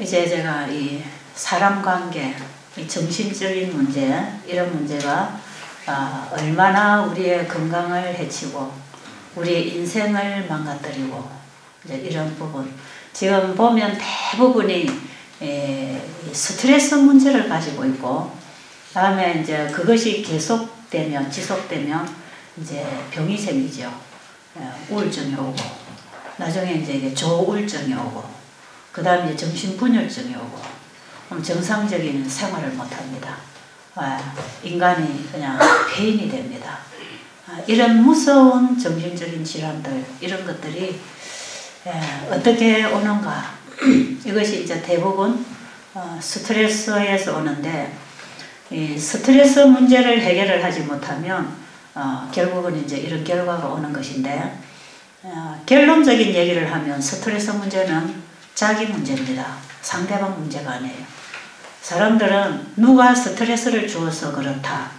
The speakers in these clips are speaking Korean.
이제 제가 이 사람 관계, 이 정신적인 문제, 이런 문제가 얼마나 우리의 건강을 해치고 우리의 인생을 망가뜨리고 이제 이런 부분. 지금 보면 대부분이 스트레스 문제를 가지고 있고, 다음에 이제 그것이 계속되면, 지속되면 이제 병이 생기죠. 우울증이 오고, 나중에 이제 조우울증이 오고, 그 다음에 정신분열증이 오고, 그럼 정상적인 생활을 못합니다. 인간이 그냥 폐인이 됩니다. 이런 무서운 정신적인 질환들, 이런 것들이 어떻게 오는가. 이것이 이제 대부분 스트레스에서 오는데, 이 스트레스 문제를 해결을 하지 못하면 결국은 이제 이런 결과가 오는 것인데, 결론적인 얘기를 하면 스트레스 문제는 자기 문제입니다. 상대방 문제가 아니에요. 사람들은 누가 스트레스를 주어서 그렇다,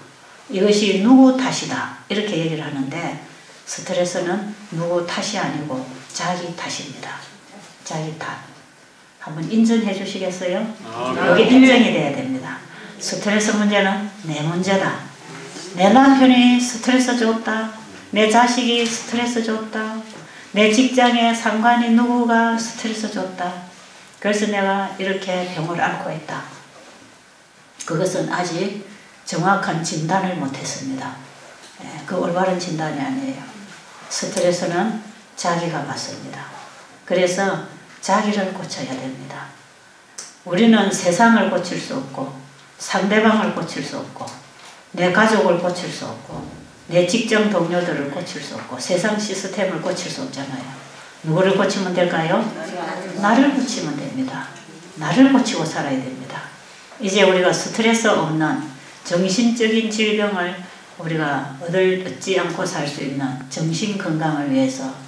이것이 누구 탓이다, 이렇게 얘기를 하는데, 스트레스는 누구 탓이 아니고 자기 탓입니다. 자기 탓. 한번 인정해 주시겠어요? 이게 인정이 돼야 됩니다. 스트레스 문제는 내 문제다. 내 남편이 스트레스 줬다. 내 자식이 스트레스 줬다. 내 직장의 상관이 누구가 스트레스 줬다. 그래서 내가 이렇게 병을 앓고 있다. 그것은 아직 정확한 진단을 못했습니다. 그 올바른 진단이 아니에요. 스트레스는 자기가 받습니다. 그래서 자기를 고쳐야 됩니다. 우리는 세상을 고칠 수 없고, 상대방을 고칠 수 없고, 내 가족을 고칠 수 없고, 내 직장 동료들을 고칠 수 없고, 세상 시스템을 고칠 수 없잖아요. 누구를 고치면 될까요? 나를 고치면 됩니다. 나를 고치고 살아야 됩니다. 이제 우리가 스트레스 없는 정신적인 질병을 우리가 얻지 않고 살 수 있는 정신 건강을 위해서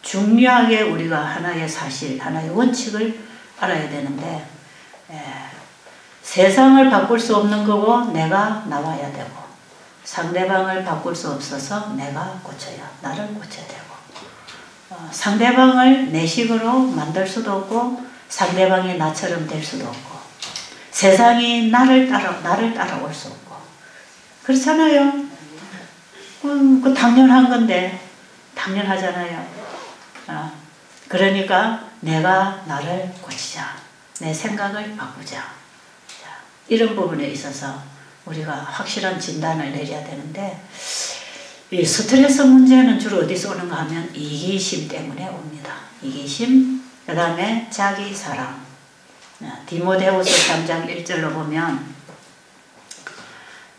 중요하게 우리가 하나의 사실, 하나의 원칙을 알아야 되는데, 세상을 바꿀 수 없는 거고 내가 나와야 되고, 상대방을 바꿀 수 없어서 내가 나를 고쳐야 되고, 상대방을 내 식으로 만들 수도 없고 상대방이 나처럼 될 수도 없고, 세상이 나를 따라올 수 없고, 그렇잖아요. 그 당연한 건데, 당연하잖아요. 그러니까 내가 나를 고치자, 내 생각을 바꾸자. 이런 부분에 있어서 우리가 확실한 진단을 내려야 되는데, 이 스트레스 문제는 주로 어디서 오는가 하면 이기심 때문에 옵니다. 이기심, 그 다음에 자기 사랑. 디모데후서 3장 1절로 보면,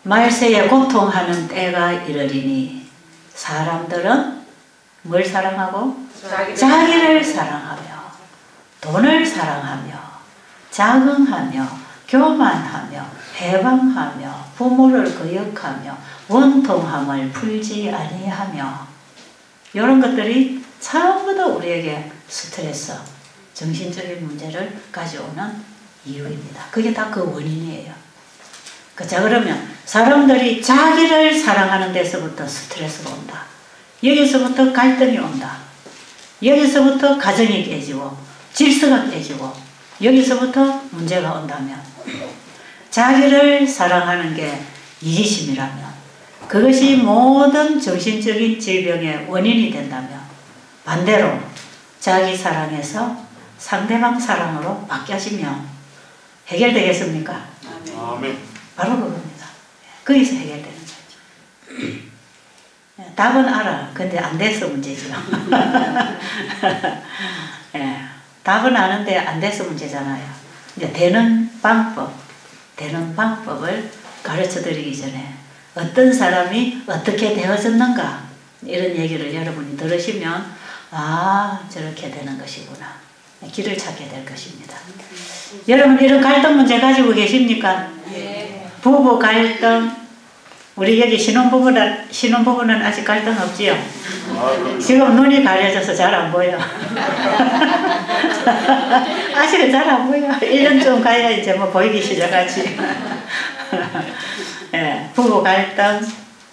말세에 고통하는 때가 이르리니 사람들은 뭘 사랑하고? 자기를 사랑하며, 돈을 사랑하며, 자긍하며, 교만하며, 해방하며, 부모를 거역하며, 원통함을 풀지 아니하며. 이런 것들이 전부 다 우리에게 스트레스, 정신적인 문제를 가져오는 이유입니다. 그게 다 그 원인이에요. 자, 그러면 사람들이 자기를 사랑하는 데서부터 스트레스가 온다. 여기서부터 갈등이 온다. 여기서부터 가정이 깨지고 질서가 깨지고 여기서부터 문제가 온다면, 자기를 사랑하는 게 이기심이라면, 그것이 모든 정신적인 질병의 원인이 된다면, 반대로 자기 사랑에서 상대방 사랑으로 바뀌어지면 해결되겠습니까? 아멘. 바로 그겁니다. 거기서 해결되는 거죠. 답은 알아. 근데 안 돼서 문제죠. 답은 아는데 안 돼서 문제잖아요. 이제 되는 방법을 가르쳐 드리기 전에 어떤 사람이 어떻게 되어졌는가, 이런 얘기를 여러분이 들으시면, 저렇게 되는 것이구나, 길을 찾게 될 것입니다. 여러분, 이런 갈등 문제 가지고 계십니까? 네. 부부 갈등. 우리 여기 신혼부부는 아직 갈등 없지요? 지금 눈이 가려져서 잘 안 보여. 아직은 잘 안 보여. 1년 좀 가야 이제 뭐 보이기 시작하지. 부부 갈등,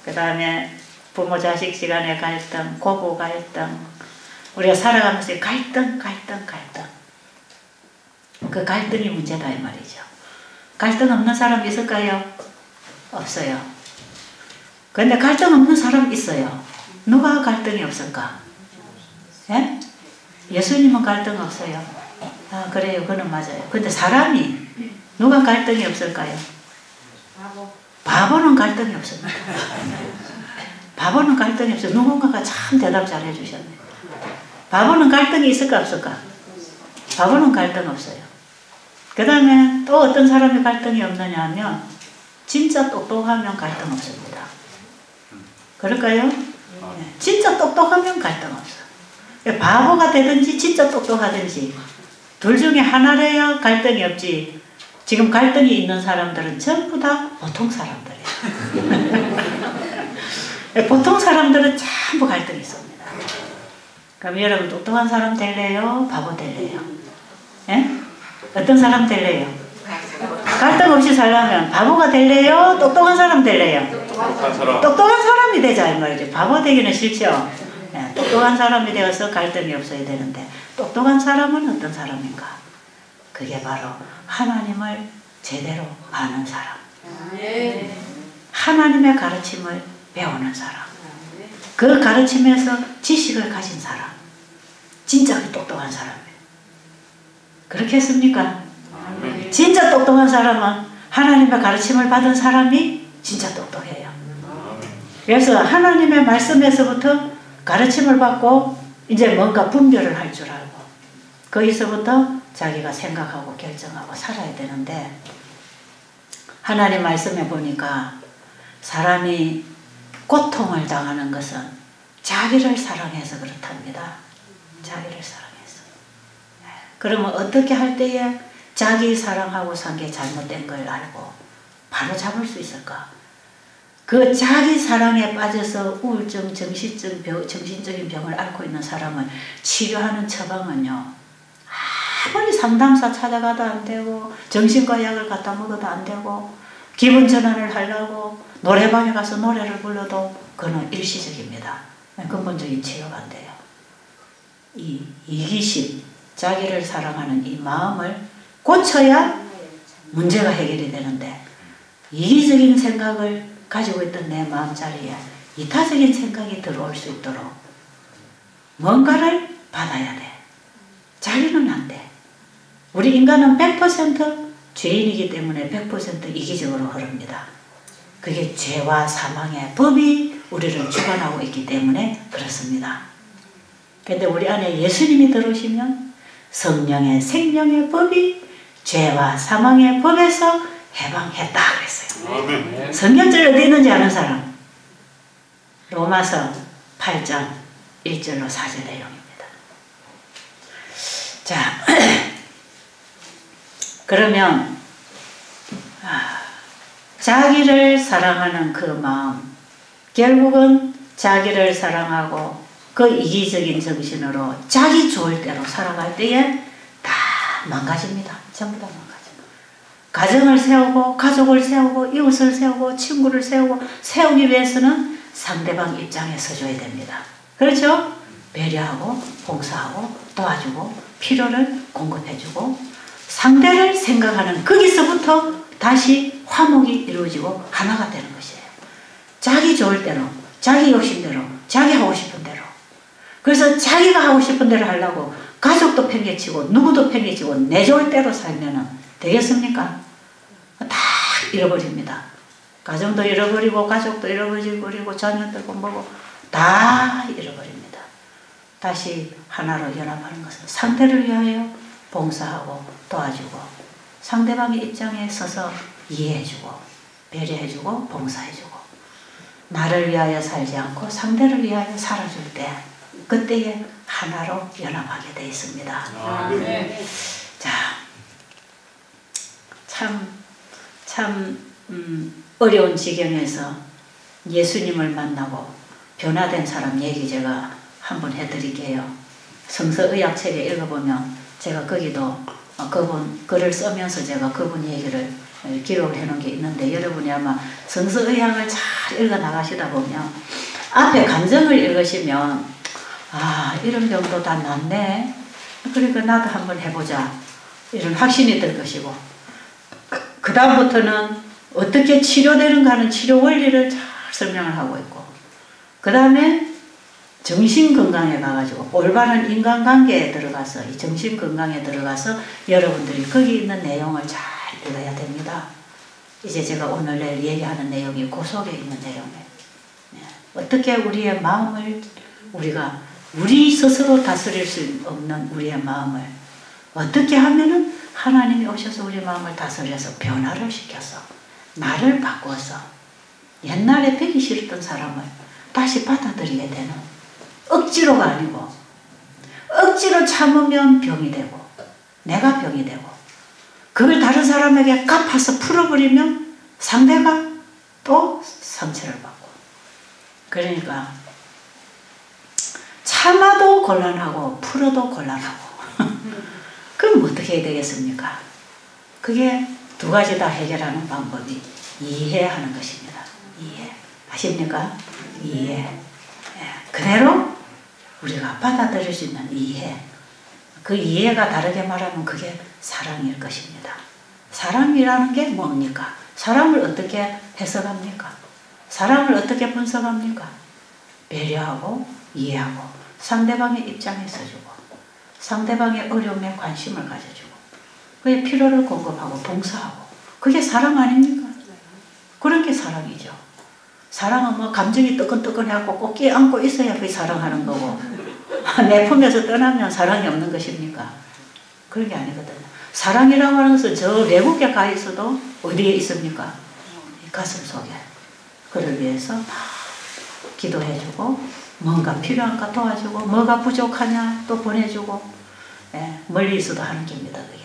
그 다음에 부모 자식 시간의 갈등, 고부 갈등. 우리가 살아가면서 갈등. 그 갈등이 문제다 이 말이죠. 갈등 없는 사람 있을까요? 없어요. 그런데 갈등 없는 사람 있어요. 누가 갈등이 없을까? 예? 예수님은 갈등 없어요. 아 그래요. 그건 맞아요. 근데 사람이 누가 갈등이 없을까요? 바보는 갈등이 없습니다. 바보는 갈등이 없어요. 누군가가 참 대답 잘 해주셨네요. 바보는 갈등이 있을까 없을까? 바보는 갈등 없어요. 그 다음에 또 어떤 사람이 갈등이 없느냐 하면 진짜 똑똑하면 갈등 없습니다. 그럴까요? 네. 진짜 똑똑하면 갈등 없어. 바보가 되든지 진짜 똑똑하든지 둘 중에 하나래야 갈등이 없지. 지금 갈등이 있는 사람들은 전부 다 보통 사람들이에요. 보통 사람들은 전부 갈등이 있습니다. 그럼 여러분 똑똑한 사람 될래요? 바보 될래요? 예? 어떤 사람 될래요? 갈등 없이 살려면 바보가 될래요? 똑똑한 사람 될래요? 똑똑한 사람이 되자 이 말이죠. 바보 되기는 싫죠. 예, 똑똑한 사람이 되어서 갈등이 없어야 되는데 똑똑한 사람은 어떤 사람인가? 그게 바로 하나님을 제대로 아는 사람. 하나님의 가르침을 배우는 사람. 그 가르침에서 지식을 가진 사람. 진짜 똑똑한 사람이에요. 그렇겠습니까? 진짜 똑똑한 사람은 하나님의 가르침을 받은 사람이 진짜 똑똑해요. 그래서 하나님의 말씀에서부터 가르침을 받고 이제 뭔가 분별을 할 줄 알고 거기서부터 자기가 생각하고 결정하고 살아야 되는데 하나님 말씀에 보니까 사람이 고통을 당하는 것은 자기를 사랑해서 그렇답니다. 자기를 사랑해서. 그러면 어떻게 할 때에 자기 사랑하고 산 게 잘못된 걸 알고 바로 잡을 수 있을까? 그 자기 사랑에 빠져서 우울증, 정신적인 병을 앓고 있는 사람을 치료하는 처방은요. 아무리 상담사 찾아가도 안 되고 정신과 약을 갖다 먹어도 안 되고 기분 전환을 하려고 노래방에 가서 노래를 불러도 그건 일시적입니다. 근본적인 치료가 안 돼요. 이 이기심, 자기를 사랑하는 이 마음을 고쳐야 문제가 해결이 되는데 이기적인 생각을 가지고 있던 내 마음자리에 이타적인 생각이 들어올 수 있도록 뭔가를 받아야 돼. 자기는 안 돼. 우리 인간은 100% 죄인이기 때문에 100% 이기적으로 흐릅니다. 그게 죄와 사망의 법이 우리를 주관하고 있기 때문에 그렇습니다. 근데 우리 안에 예수님이 들어오시면 성령의 생명의 법이 죄와 사망의 법에서 해방했다 그랬어요. 성경절 어디 있는지 아는 사람? 로마서 8장 1절로 4절 내용입니다. 자, 그러면 자기를 사랑하는 그 마음, 결국은 자기를 사랑하고 그 이기적인 정신으로 자기 좋을 대로 살아갈 때에 다 망가집니다. 전부 다 망가집니다. 가정을 세우고 가족을 세우고 이웃을 세우고 친구를 세우기 위해서는 상대방 입장에 서줘야 됩니다. 그렇죠? 배려하고 봉사하고 도와주고 필요를 공급해주고 상대를 생각하는 거기서부터 다시 화목이 이루어지고 하나가 되는 것이에요. 자기 좋을 대로 자기 욕심대로 자기 하고 싶은 대로 그래서 자기가 하고 싶은 대로 하려고 가족도 팽개치고 누구도 팽개치고 내 좋을 대로 살면은 되겠습니까? 다 잃어버립니다. 가정도 잃어버리고 가족도 잃어버리고 자녀들도 뭐고 다 잃어버립니다. 다시 하나로 연합하는 것은 상대를 위하여 봉사하고 도와주고 상대방의 입장에 서서 이해해주고 배려해주고 봉사해주고 나를 위하여 살지 않고 상대를 위하여 살아줄 때 그때에 하나로 연합하게 되어 있습니다. 자, 참 어려운 지경에서 예수님을 만나고 변화된 사람 얘기 제가 한번 해드릴게요. 성서의학책에 읽어보면 제가 거기도 그분 글을 쓰면서 제가 그분 얘기를 기록을 해놓은 게 있는데 여러분이 아마 성서의학을 잘 읽어 나가시다 보면 앞에 간증을 읽으시면 아 이런 병도 다 낫네. 그러니까 나도 한번 해보자 이런 확신이 들 것이고, 그 다음부터는 어떻게 치료되는가 하는 치료 원리를 잘 설명을 하고 있고, 그 다음에 정신건강에 가가지고 올바른 인간관계에 들어가서, 이 정신건강에 들어가서 여러분들이 거기 있는 내용을 잘 읽어야 됩니다. 이제 제가 오늘 내일 얘기하는 내용이 그 속에 있는 내용이에요. 어떻게 우리의 마음을 우리 스스로 다스릴 수 없는 우리의 마음을 어떻게 하면은 하나님이 오셔서 우리 마음을 다스려서 변화를 시켜서 나를 바꿔서 옛날에 배기 싫었던 사람을 다시 받아들이게 되는, 억지로가 아니고 억지로 참으면 병이 되고 내가 병이 되고, 그걸 다른 사람에게 갚아서 풀어버리면 상대가 또 상처를 받고, 그러니까 참아도 곤란하고 풀어도 곤란하고 그럼 어떻게 해야 되겠습니까? 그게 두 가지 다 해결하는 방법이 이해하는 것입니다. 이해. 아십니까? 이해. 그대로 우리가 받아들일 수 있는 이해. 그 이해가 다르게 말하면 그게 사랑일 것입니다. 사랑이라는 게 뭡니까? 사랑을 어떻게 해석합니까? 사랑을 어떻게 분석합니까? 배려하고 이해하고 상대방의 입장에 서주고 상대방의 어려움에 관심을 가져주고 그의 필요를 공급하고 봉사하고, 그게 사랑 아닙니까? 그런 게 사랑이죠. 사랑은 뭐 감정이 뜨끈뜨끈해갖고 꼭 끼안고 있어야 그게 사랑하는 거고 내 품에서 떠나면 사랑이 없는 것입니까? 그런 게 아니거든요. 사랑이라고 하는 것은 저 외국에 가 있어도 어디에 있습니까? 가슴 속에. 그를 위해서 막 기도해주고 뭔가 필요한가 도와주고 뭐가 부족하냐 또 보내주고, 멀리 있어도 하는 겁니다. 그게.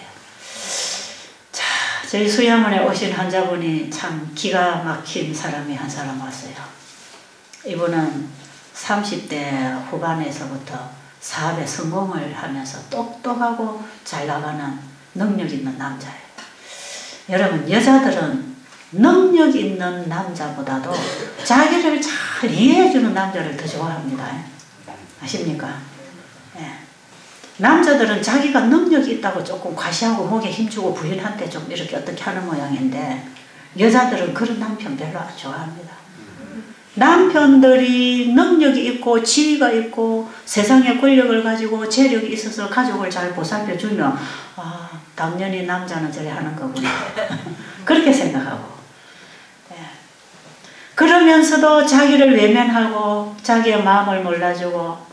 자, 저희 수양원에 오신 환자분이 참 기가 막힌 사람이 한 사람 왔어요. 이분은 30대 후반에서부터 사업에 성공을 하면서 똑똑하고 잘 나가는 능력 있는 남자예요. 여러분, 여자들은 능력 있는 남자보다도 자기를 잘 이해해주는 남자를 더 좋아합니다. 아십니까? 남자들은 자기가 능력이 있다고 조금 과시하고 목에 힘주고 부인한테 좀 이렇게 어떻게 하는 모양인데, 여자들은 그런 남편 별로 안 좋아합니다. 남편들이 능력이 있고 지위가 있고 세상의 권력을 가지고 재력이 있어서 가족을 잘 보살펴주면 당연히 남자는 저래 하는 거구나 그렇게 생각하고, 그러면서도 자기를 외면하고 자기의 마음을 몰라주고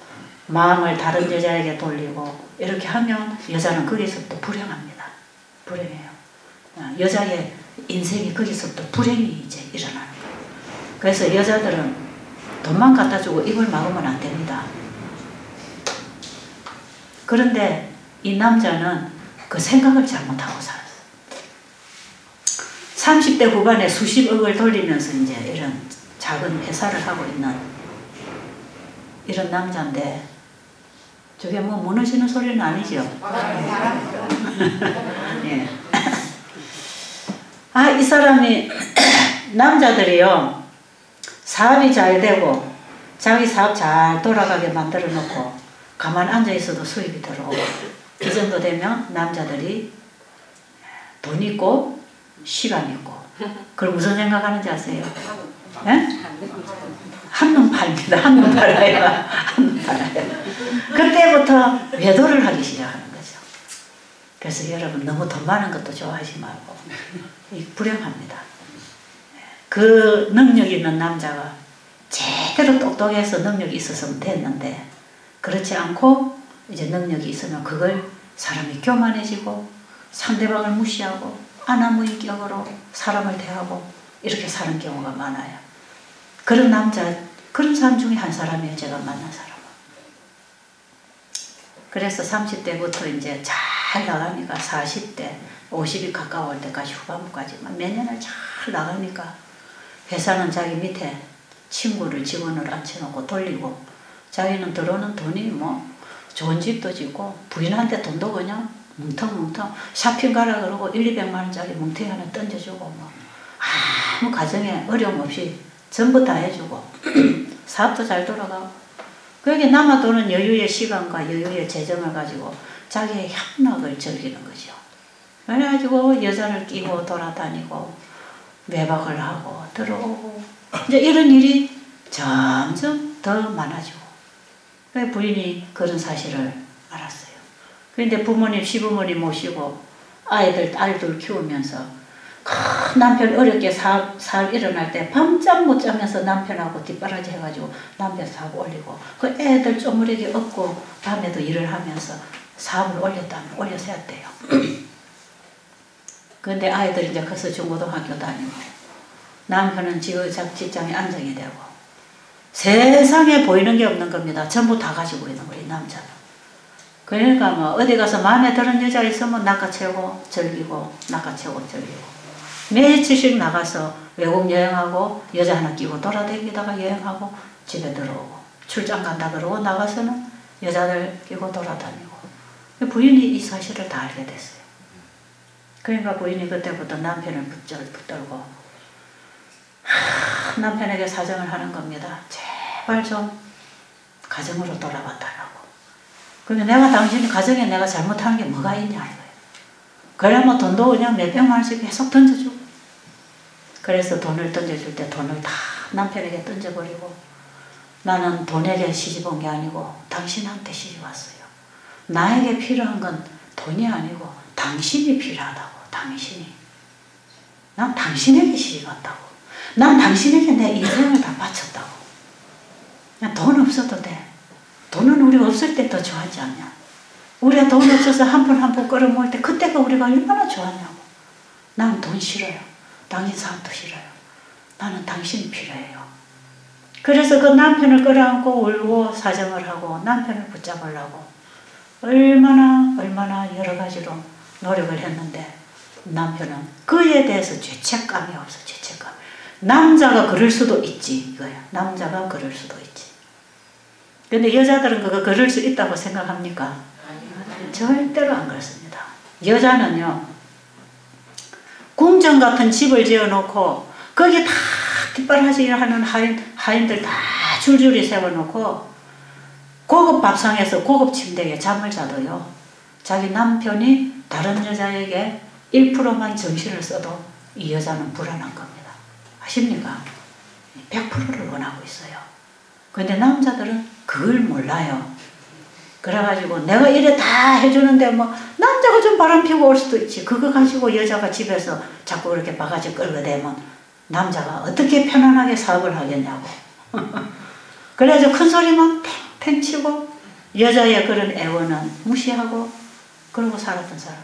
마음을 다른 여자에게 돌리고 이렇게 하면 여자는 거기서부터 불행합니다. 불행해요. 여자의 인생이 거기서부터 불행이 이제 일어나는 거예요. 그래서 여자들은 돈만 갖다 주고 입을 막으면 안 됩니다. 그런데 이 남자는 그 생각을 잘못하고 살았어요. 30대 후반에 수십억을 돌리면서 이제 이런 작은 회사를 하고 있는 이런 남자인데, 저게 뭐 무너지는 소리는 아니죠? 예. 이 사람이 남자들이요, 사업이 잘 되고 자기 사업 잘 돌아가게 만들어 놓고 가만 앉아 있어도 수입이 들어오고, 이 정도 되면 남자들이 돈 있고 시간 있고, 그럼 무슨 생각하는지 아세요? 한눈 팔니다. 한눈 팔아요. 한눈 팔아요. 그때부터 외도를 하기 시작하는 거죠. 그래서 여러분, 너무 돈 많은 것도 좋아하지 말고 불행합니다. 그 능력 있는 남자가 제대로 똑똑해서 능력이 있었으면 됐는데, 그렇지 않고 이제 능력이 있으면 그걸 사람이 교만해지고 상대방을 무시하고 아나무인격으로 사람을 대하고 이렇게 사는 경우가 많아요. 그런 사람 중에 한 사람이에요. 제가 만난 사람은. 그래서 30대부터 이제 잘 나가니까 40대, 50이 가까울 때까지 후반부까지만 몇 년을 잘 나가니까 회사는 자기 밑에 친구를 직원을 앉혀놓고 돌리고, 자기는 들어오는 돈이 뭐 좋은 집도 짓고 부인한테 돈도 그냥 뭉텅뭉텅 샤핑 가라 그러고 1,200만 원짜리 뭉텅이 하나 던져주고 뭐 아무 가정에 어려움 없이 전부 다 해주고 사업도 잘 돌아가고, 그게 남아도는 여유의 시간과 여유의 재정을 가지고 자기의 향락을 즐기는 거죠. 그래가지고 여자를 끼고 돌아다니고 외박을 하고 들어오고 이제 이런 일이 점점 더 많아지고 부인이 그런 사실을 알았어요. 그런데 부모님 시부모님 모시고 딸들 키우면서 남편 어렵게 사업 일어날 때 밤잠 못 자면서 남편하고 뒷바라지 해가지고 남편 사업 올리고 그 애들 쪼무레기 업고 밤에도 일을 하면서 사업을 올렸다면 올려서 했대요. 근데 아이들이 이제 커서 중고등학교 다니고 남편은 직장에 안정이 되고 세상에 보이는 게 없는 겁니다. 전부 다 가지고 있는 거예요, 남자는. 그러니까 뭐 어디 가서 마음에 드는 여자 있으면 낚아채고 즐기고 낚아채고 즐기고 며칠씩 나가서 외국 여행하고 여자 하나 끼고 돌아다니다가 여행하고 집에 들어오고 출장 간다 그러고 나가서는 여자들 끼고 돌아다니고 부인이 이 사실을 다 알게 됐어요. 그러니까 부인이 그때부터 남편을 붙들고 남편에게 사정을 하는 겁니다. 제발 좀 가정으로 돌아와 달라고. 그러면 내가 당신이 가정에 내가 잘못한 게 뭐가 있냐 이거예요. 그러면 돈도 그냥 몇백만 원씩 계속 던져주고. 그래서 돈을 던져줄 때 돈을 다 남편에게 던져버리고 나는 돈에게 시집 온 게 아니고 당신한테 시집 왔어요. 나에게 필요한 건 돈이 아니고 당신이 필요하다고. 당신이. 난 당신에게 시집 왔다고. 난 당신에게 내 인생을 다 바쳤다고. 그냥 돈 없어도 돼. 돈은 우리 없을 때 더 좋아하지 않냐. 우리가 돈 없어서 한 푼 한 푼 끌어모을 때 그때가 우리가 얼마나 좋았냐고. 나는 돈 싫어요. 당신 사업도 싫어요. 나는 당신이 필요해요. 그래서 그 남편을 끌어안고 울고 사정을 하고 남편을 붙잡으려고 얼마나 여러 가지로 노력을 했는데 남편은 그에 대해서 죄책감이 없어. 죄책감. 남자가 그럴 수도 있지 이거야. 남자가 그럴 수도 있지. 근데 여자들은 그거 그럴 수 있다고 생각합니까? 절대로 안 그렇습니다. 여자는요 궁전 같은 집을 지어놓고 거기에 다 뒷바라지 하는 하인들 다 줄줄이 세워놓고 고급 밥상에서 고급 침대에 잠을 자도요 자기 남편이 다른 여자에게 1%만 정신을 써도 이 여자는 불안한 겁니다. 아십니까? 100%를 원하고 있어요. 근데 남자들은 그걸 몰라요. 그래가지고 내가 이래 다 해주는데 뭐 남자가 좀 바람피고 올 수도 있지. 그거 가지고 여자가 집에서 자꾸 그렇게 바가지 끌고 대면 남자가 어떻게 편안하게 사업을 하겠냐고. 그래가지고 큰 소리만 팽팽 치고 여자의 그런 애원은 무시하고 그러고 살았던 사람.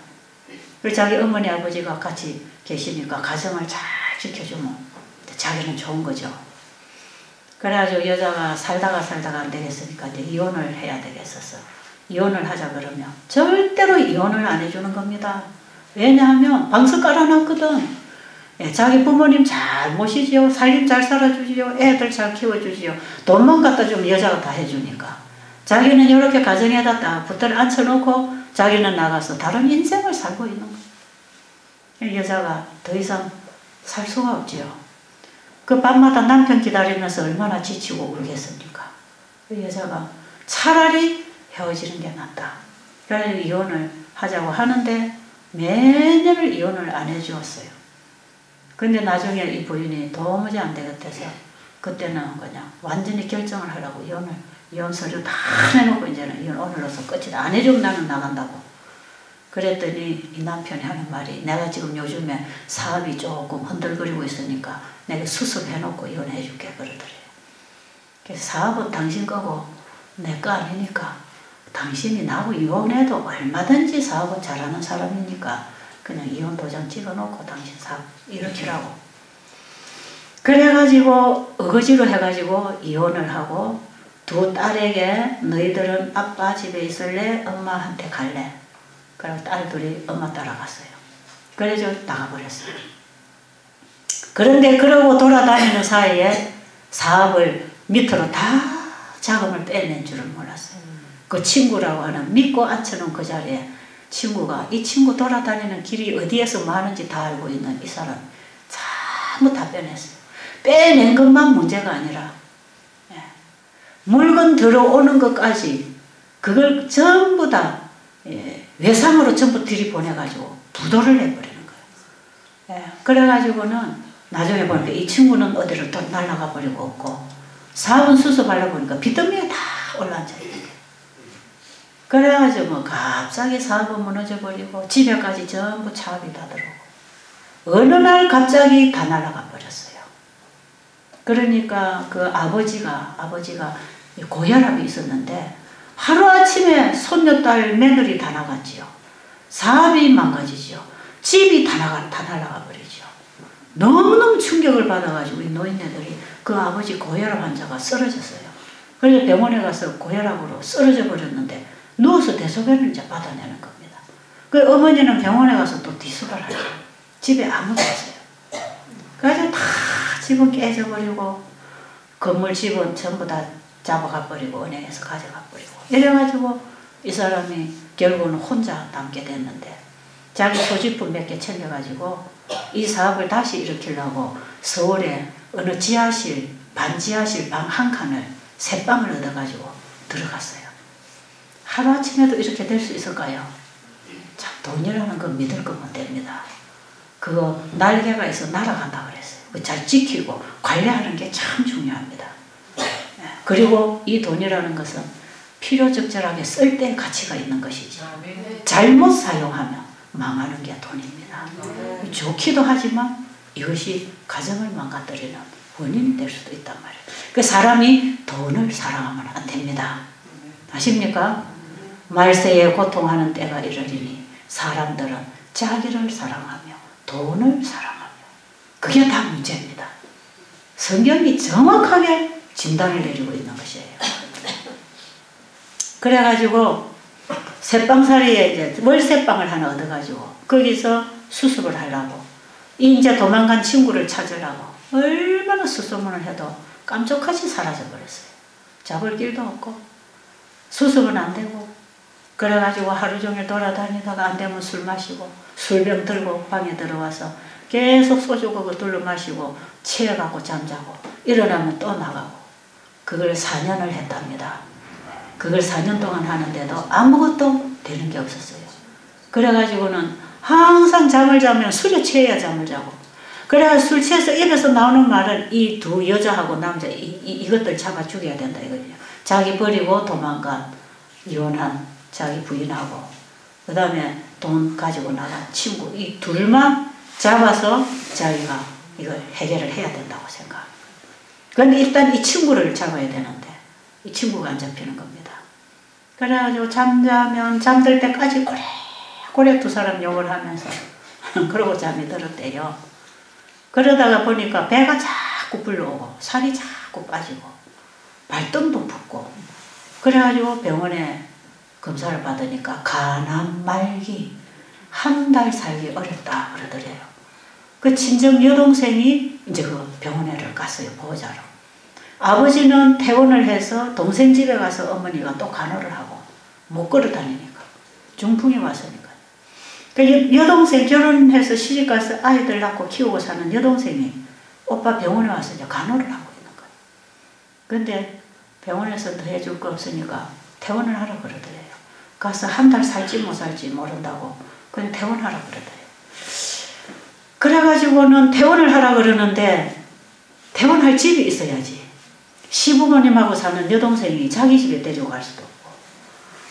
그리고 자기 어머니 아버지가 같이 계시니까 가정을 잘 지켜주면 자기는 좋은 거죠. 그래가지고 여자가 살다가 안 되겠으니까 이제 이혼을 해야 되겠어서 이혼을 하자 그러면 절대로 이혼을 안 해주는 겁니다. 왜냐하면 방석 깔아놨거든. 예, 자기 부모님 잘 모시지요. 살림 잘 살아주지요. 애들 잘 키워주지요. 돈만 갖다 주면 여자가 다 해주니까. 자기는 이렇게 가정에다 딱 붙들 앉혀놓고 자기는 나가서 다른 인생을 살고 있는 거예요. 여자가 더 이상 살 수가 없지요. 그 밤마다 남편 기다리면서 얼마나 지치고 울겠습니까? 그 여자가 차라리 헤어지는 게 낫다. 그래서 이혼을 하자고 하는데 매년을 이혼을 안 해주었어요. 근데 나중에 이 부인이 도무지 안 되겠대서 그때는 그냥 완전히 결정을 하라고 이혼 서류 다 내놓고 이제는 이혼 오늘로서 끝이다. 안 해주면 나는 나간다고. 그랬더니 이 남편이 하는 말이 내가 지금 요즘에 사업이 조금 흔들거리고 있으니까 내가 수습해놓고 이혼해줄게 그러더래요. 그래서 사업은 당신 거고 내 거 아니니까 당신이 나하고 이혼해도 얼마든지 사업은 잘하는 사람이니까 그냥 이혼 도장 찍어놓고 당신 사업 일으키라고. 그래가지고 어거지로 해가지고 이혼을 하고 두 딸에게 너희들은 아빠 집에 있을래? 엄마한테 갈래? 그래서 딸들이 엄마 따라갔어요. 그래서 나가버렸어요. 그런데 그러고 돌아다니는 사이에 사업을 밑으로 다 자금을 빼낸 줄을 몰랐어요. 그 친구라고 하는 믿고 앉혀놓은 그 자리에 친구가 이 친구 돌아다니는 길이 어디에서 뭐 하는지 다 알고 있는 이 사람 전부 다 빼냈어요. 빼낸 것만 문제가 아니라 물건 들어오는 것까지 그걸 전부 다 외상으로 전부 들이보내가지고 부도를 내버리는 거예요. 예, 그래가지고는 나중에 보니까 이 친구는 어디로 또 날아가 버리고 없고 사업은 수습하려고 보니까 빚더미에 다 올라앉아 있는 거예요. 그래가지고 뭐 갑자기 사업은 무너져 버리고 집에까지 전부 차압이 다 들어오고 어느 날 갑자기 다 날아가 버렸어요. 그러니까 그 아버지가 고혈압이 있었는데 하루아침에 손녀딸 며느리 다 나갔지요. 사업이 망가지죠. 집이 다 날아가 버리죠. 너무너무 충격을 받아가지고 이 노인네들이 그 아버지 고혈압 환자가 쓰러졌어요. 그래서 병원에 가서 고혈압으로 쓰러져 버렸는데 누워서 대소변을 이제 받아내는 겁니다. 그 어머니는 병원에 가서 또 뒤수를 하죠. 집에 아무도 없어요. 그래서 다 집은 깨져버리고 건물 집은 전부 다 잡아가 버리고 은행에서 가져가 버리고 이래가지고 이 사람이 결국은 혼자 남게 됐는데 자기 소지품 몇 개 챙겨가지고 이 사업을 다시 일으키려고 서울에 어느 지하실 반지하실 방 한 칸을 새 방을 얻어가지고 들어갔어요. 하루아침에도 이렇게 될 수 있을까요? 참 돈이라는 건 믿을 것만 됩니다. 그거 날개가 있어 날아간다 그랬어요. 잘 지키고 관리하는 게 참 중요합니다. 그리고 이 돈이라는 것은 필요적절하게 쓸 때 가치가 있는 것이지 잘못 사용하면 망하는 게 돈입니다. 좋기도 하지만 이것이 가정을 망가뜨리는 원인이 될 수도 있단 말이에요. 그 사람이 돈을 사랑하면 안 됩니다. 아십니까? 말세에 고통하는 때가 이르리니 사람들은 자기를 사랑하며 돈을 사랑하며 그게 다 문제입니다. 성경이 정확하게 진단을 내리고 있는 것이에요. 그래가지고 새빵살이에 이제 월세방을 하나 얻어가지고 거기서 수습을 하려고 이제 도망간 친구를 찾으려고 얼마나 수소문을 해도 깜짝같이 사라져 버렸어요. 잡을 길도 없고 수습은 안 되고 그래가지고 하루 종일 돌아다니다가 안 되면 술 마시고 술병 들고 방에 들어와서 계속 소주 그거 둘러 마시고 취해가고 잠자고 일어나면 또 나가고 그걸 4년을 했답니다. 그걸 4년 동안 하는데도 아무것도 되는 게 없었어요. 그래가지고는 항상 잠을 자면 술에 취해야 잠을 자고 그래서 술 취해서 입에서 나오는 말은 이 두 여자하고 남자 이것들 잡아 죽여야 된다 이거죠. 자기 버리고 도망간 이혼한 자기 부인하고 그 다음에 돈 가지고 나간 친구 이 둘만 잡아서 자기가 이걸 해결을 해야 된다고 생각합니다. 그런데 일단 이 친구를 잡아야 되는데 이 친구가 안 잡히는 겁니다. 그래가지고 잠자면 잠들 때까지 고래 두 사람 욕을 하면서 그러고 잠이 들었대요. 그러다가 보니까 배가 자꾸 불러오고 살이 자꾸 빠지고 발등도 붓고 그래가지고 병원에 검사를 받으니까 간암 말기 한 달 살기 어렵다 그러더래요. 그 친정 여동생이 이제 그 병원에를 갔어요. 보호자로. 아버지는 퇴원을 해서 동생 집에 가서 어머니가 또 간호를 하고 못 걸어 다니니까 중풍이 왔으니까. 그 여동생 결혼해서 시집가서 아이들 낳고 키우고 사는 여동생이 오빠 병원에 와서 이제 간호를 하고 있는 거예요. 근데 병원에서 더 해줄 거 없으니까 퇴원을 하라 그러더래요. 가서 한 달 살지 못 살지 모른다고 그냥 퇴원하라 그러더래요. 그래가지고는 퇴원을 하라 그러는데 퇴원할 집이 있어야지. 시부모님하고 사는 여동생이 자기 집에 데리고 갈 수도 없고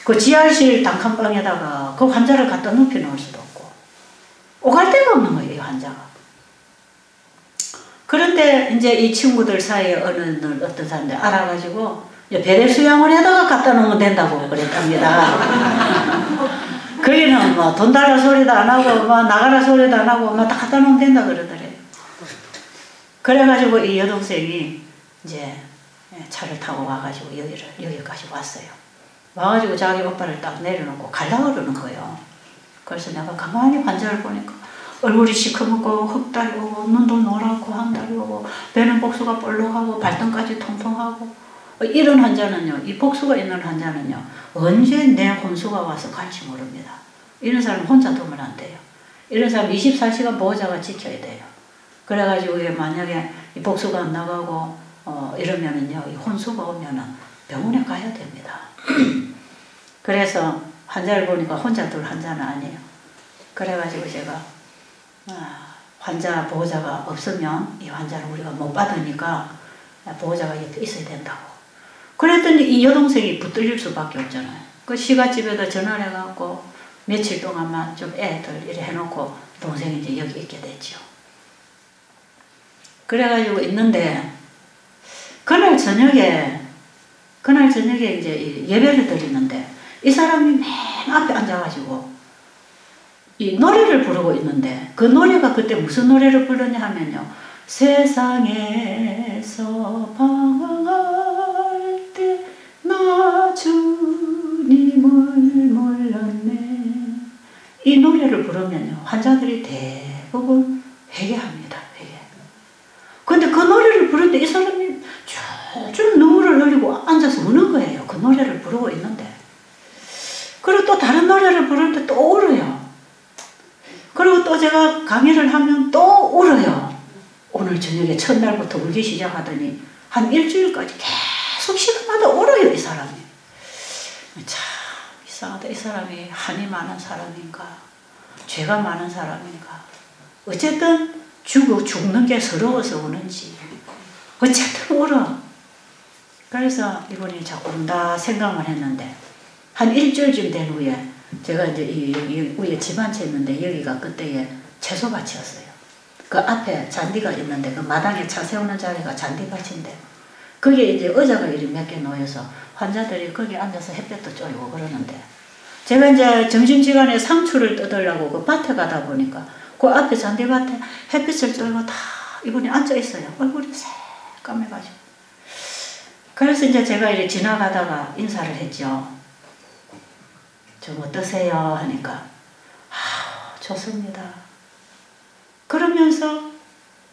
그 지하실 단칸방에다가 그 환자를 갖다 눕혀 놓을 수도 없고 오갈 데가 없는 거예요. 이 환자가. 그런데 이제 이 친구들 사이에 어떤 사람들 알아가지고 배대수양원에다가 갖다 놓으면 된다고 그랬답니다. 거기는 뭐 돈 달라 소리도 안 하고 뭐 나가라 소리도 안 하고 뭐 다 갖다 놓으면 된다 그러더래요. 그래가지고 이 여동생이 이제 차를 타고 와가지고 여기까지 왔어요. 와가지고 자기 오빠를 딱 내려놓고 가려고 그러는 거예요. 그래서 내가 가만히 환자를 보니까 얼굴이 시커멓고 흑달이 오고 눈도 노랗고 황달이 오고 배는 복수가 볼록하고 발등까지 통통하고 이런 환자는요, 이 복수가 있는 환자는요, 언제 내 혼수가 와서 갈지 모릅니다. 이런 사람 혼자 두면 안 돼요. 이런 사람 24시간 보호자가 지켜야 돼요. 그래가지고 만약에 이 복수가 안 나가고 이러면은요, 이 혼수가 오면은 병원에 가야 됩니다. 그래서 환자를 보니까 혼자 둘 환자는 아니에요. 그래가지고 제가 환자 보호자가 없으면 이 환자를 우리가 못 받으니까 보호자가 옆에 있어야 된다고. 그랬더니 이 여동생이 붙들릴 수밖에 없잖아요. 그 시가집에다 전화를 해갖고 며칠 동안만 좀 애들 이래 해놓고 동생이 이제 여기 있게 됐죠. 그래가지고 있는데 그날 저녁에 이제 예배를 드리는데 이 사람이 맨 앞에 앉아가지고 이 노래를 부르고 있는데 그 노래가 그때 무슨 노래를 부르냐 하면요. 세상에서 방황할 때 나 주님을 몰랐네. 이 노래를 부르면요. 환자들이 대부분 회개합니다. 회개. 근데 그 노래를 부르는데 이 사람이 줄줄 눈물을 흘리고 앉아서 우는 거예요. 그 노래를 부르고 있는데. 그리고 또 다른 노래를 부르는데 또 울어요. 그리고 또 제가 강의를 하면 또 울어요. 오늘 저녁에 첫날부터 울기 시작하더니 한 일주일까지 계속 시간마다 울어요. 이 사람이. 참 이상하다. 이 사람이 한이 많은 사람인가 죄가 많은 사람인가. 어쨌든 죽는 게 서러워서 우는지 어쨌든 울어. 그래서 이분이 자꾸 운다 생각만 했는데 한 일주일쯤 된 후에 제가 이제 이 위에 집 한 채 있는데 여기가 그때의 채소밭이었어요. 그 앞에 잔디가 있는데 그 마당에 차 세우는 자리가 잔디밭인데 거기에 이제 의자가 이렇게 몇 개 놓여서 환자들이 거기 앉아서 햇볕도 쬐고 그러는데 제가 이제 점심시간에 상추를 뜯으려고 그 밭에 가다 보니까 그 앞에 잔디밭에 햇빛을 쬐고 다 이분이 앉아 있어요. 얼굴이 새까매가지고. 그래서 이제 제가 이렇게 지나가다가 인사를 했죠. 좀 어떠세요? 하니까 좋습니다. 그러면서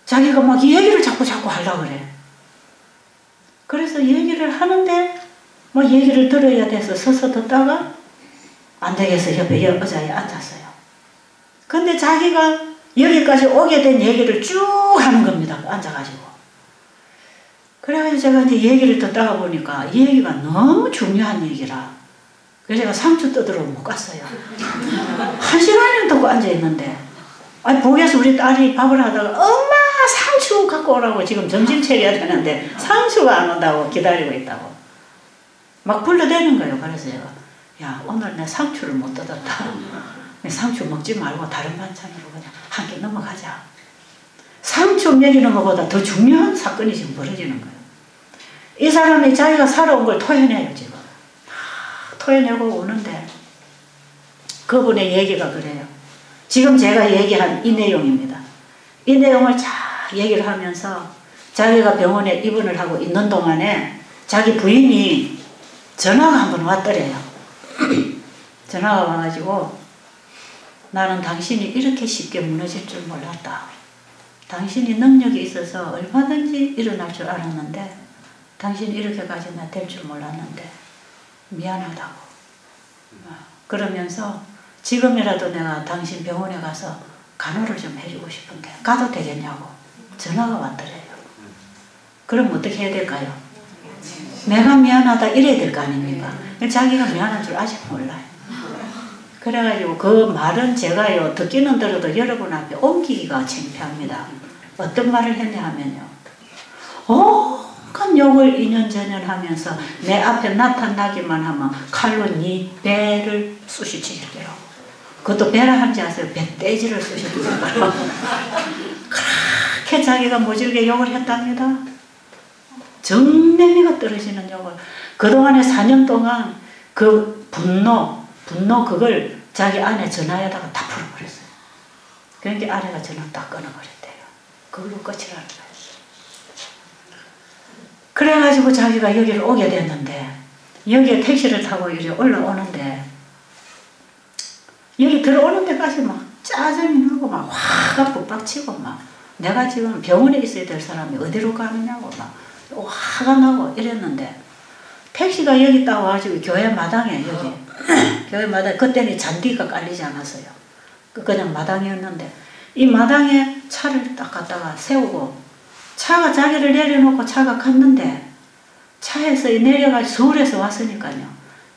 자기가 막 이 얘기를 자꾸 하려고 그래. 그래서 얘기를 하는데 뭐 얘기를 들어야 돼서 서서 듣다가 안 되겠어 옆에 의자에 앉았어요. 근데 자기가 여기까지 오게 된 얘기를 쭉 하는 겁니다. 앉아가지고. 그래가지고 제가 이제 얘기를 듣다가 보니까 이 얘기가 너무 중요한 얘기라. 그래서 제가 상추 뜯으러 못 갔어요. 1시간을 듣고 앉아있는데 아니 북에서 우리 딸이 밥을 하다가 엄마 상추 갖고 오라고 지금 점심 차려야 되는데 상추가 안 온다고 기다리고 있다고 막 불러대는 거예요. 그래서 제가 야 오늘 내 상추를 못 뜯었다. 상추 먹지 말고 다른 반찬으로 그냥 한 개 넘어가자. 상추 먹이는 것보다 더 중요한 사건이 지금 벌어지는 거예요. 이 사람이 자기가 살아온 걸 토해내요. 지금 토해내고 오는데 그분의 얘기가 그래요. 지금 제가 얘기한 이 내용입니다. 이 내용을 잘 얘기를 하면서 자기가 병원에 입원을 하고 있는 동안에 자기 부인이 전화가 한 번 왔더래요. 전화가 와가지고 나는 당신이 이렇게 쉽게 무너질 줄 몰랐다. 당신이 능력이 있어서 얼마든지 일어날 줄 알았는데 당신이 이렇게까지 될 줄 몰랐는데 미안하다고. 그러면서 지금이라도 내가 당신 병원에 가서 간호를 좀 해주고 싶은데 가도 되겠냐고 전화가 왔더래요. 그럼 어떻게 해야 될까요? 내가 미안하다 이래야 될 거 아닙니까? 자기가 미안한 줄 아직 몰라요. 그래가지고 그 말은 제가요 듣기는 들어도 여러분 앞에 옮기기가 창피합니다. 어떤 말을 했냐 하면요. 온갖 욕을 인연전연하면서 내 앞에 나타나기만 하면 칼로 네 배를 쑤시치겠더라고. 그것도 배라 한지 아세요? 배돼지를 쑤시치더라고. 그렇게 자기가 모질게 욕을 했답니다. 정내미가 떨어지는 욕을. 그동안에 4년 동안 그 분노 그걸 자기 아내 전화에다가 다 풀어버렸어요. 그러니까 아내가 전화 딱 끊어버렸대요. 그걸로 끝이라는 거예요. 그래가지고 자기가 여기를 오게 됐는데 여기에 택시를 타고 이리 올라오는데 여기 들어오는 데까지 막 짜증이 나고 막 화가 북박치고 막 내가 지금 병원에 있어야 될 사람이 어디로 가느냐고 막 화가 나고 이랬는데 택시가 여기 딱 와가지고 교회 마당에 여기 교회 마당 그때는 잔디가 깔리지 않았어요. 그냥 마당이었는데 이 마당에 차를 딱 갖다가 세우고 차가 자기를 내려놓고 차가 갔는데 차에서 내려가지고 서울에서 왔으니까요.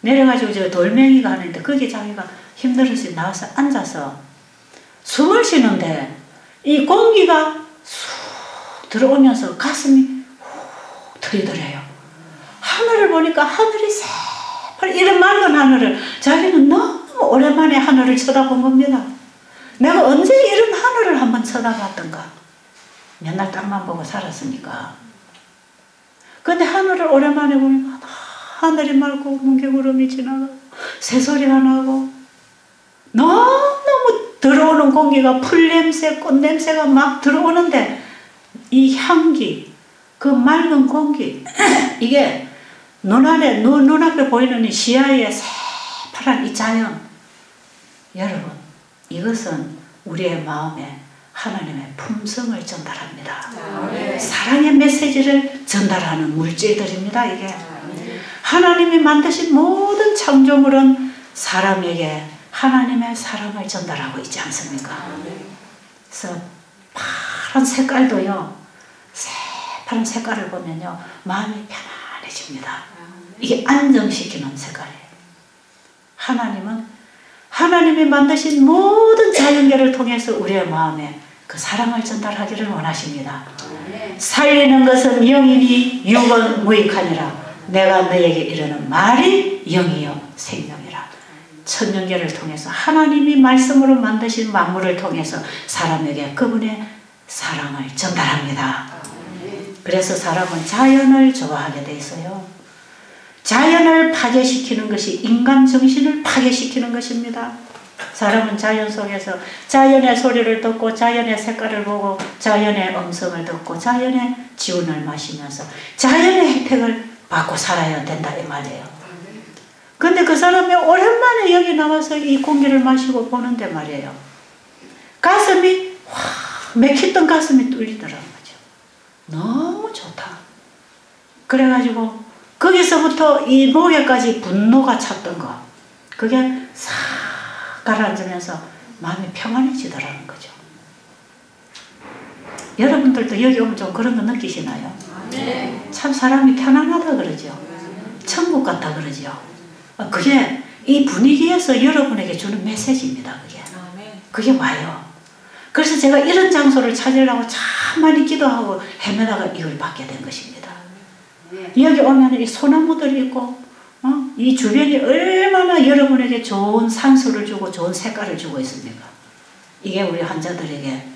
내려가지고 저 돌멩이가 하는데 거기 자기가 힘들어서 나와서 앉아서 숨을 쉬는데 이 공기가 쑥 들어오면서 가슴이 훅 트이더래요. 하늘을 보니까 하늘이 새파랗, 이런 맑은 하늘을 자기는 너무 오랜만에 하늘을 쳐다본 겁니다. 내가 언제 이런 하늘을 한번 쳐다봤던가. 맨날 땅만 보고 살았으니까. 근데 하늘을 오랜만에 보니까 하늘이 맑고 뭉게구름이 지나가고 새소리가 나고 너무 들어오는 공기가 풀냄새, 꽃냄새가 막 들어오는데 이 향기, 그 맑은 공기, 이게 눈앞에 보이는 이 시야의 새파란 이 자연, 여러분, 이것은 우리의 마음에 하나님의 품성을 전달합니다. 사랑의 메시지를 전달하는 물질들입니다. 이게 하나님이 만드신 모든 창조물은 사람에게 하나님의 사랑을 전달하고 있지 않습니까? 그래서 파란 색깔도요, 새파란 색깔을 보면요, 마음이 편안해집니다. 이게 안정시키는 색깔이에요. 하나님은 하나님이 만드신 모든 자연계를 통해서 우리의 마음에 그 사랑을 전달하기를 원하십니다. 살리는 것은 영이니 육은 무익하니라. 내가 너에게 이르는 말이 영이요 생명이라. 천년계를 통해서 하나님이 말씀으로 만드신 만물을 통해서 사람에게 그분의 사랑을 전달합니다. 그래서 사람은 자연을 좋아하게 돼 있어요. 자연을 파괴시키는 것이 인간 정신을 파괴시키는 것입니다. 사람은 자연 속에서 자연의 소리를 듣고 자연의 색깔을 보고 자연의 음성을 듣고 자연의 기운을 마시면서 자연의 혜택을 받고 살아야 된다 이 말이에요. 근데 그 사람이 오랜만에 여기 나와서 이 공기를 마시고 보는데 말이에요, 가슴이 확 맥혔던 가슴이 뚫리더라는 거죠. 너무 좋다. 그래가지고 거기서부터 이 목에까지 분노가 찼던 거, 그게 싹 가라앉으면서 마음이 평안해지더라는 거죠. 여러분들도 여기 오면 좀 그런 거 느끼시나요? 참 사람이 편안하다 그러죠. 천국 같다 그러죠. 그게 이 분위기에서 여러분에게 주는 메시지입니다. 그게 와요. 그래서 제가 이런 장소를 찾으려고 참 많이 기도하고 헤매다가 이걸 받게 된 것입니다. 여기 오면 이 소나무들이 있고, 이 주변이 얼마나 여러분에게 좋은 산소를 주고 좋은 색깔을 주고 있습니까? 이게 우리 환자들에게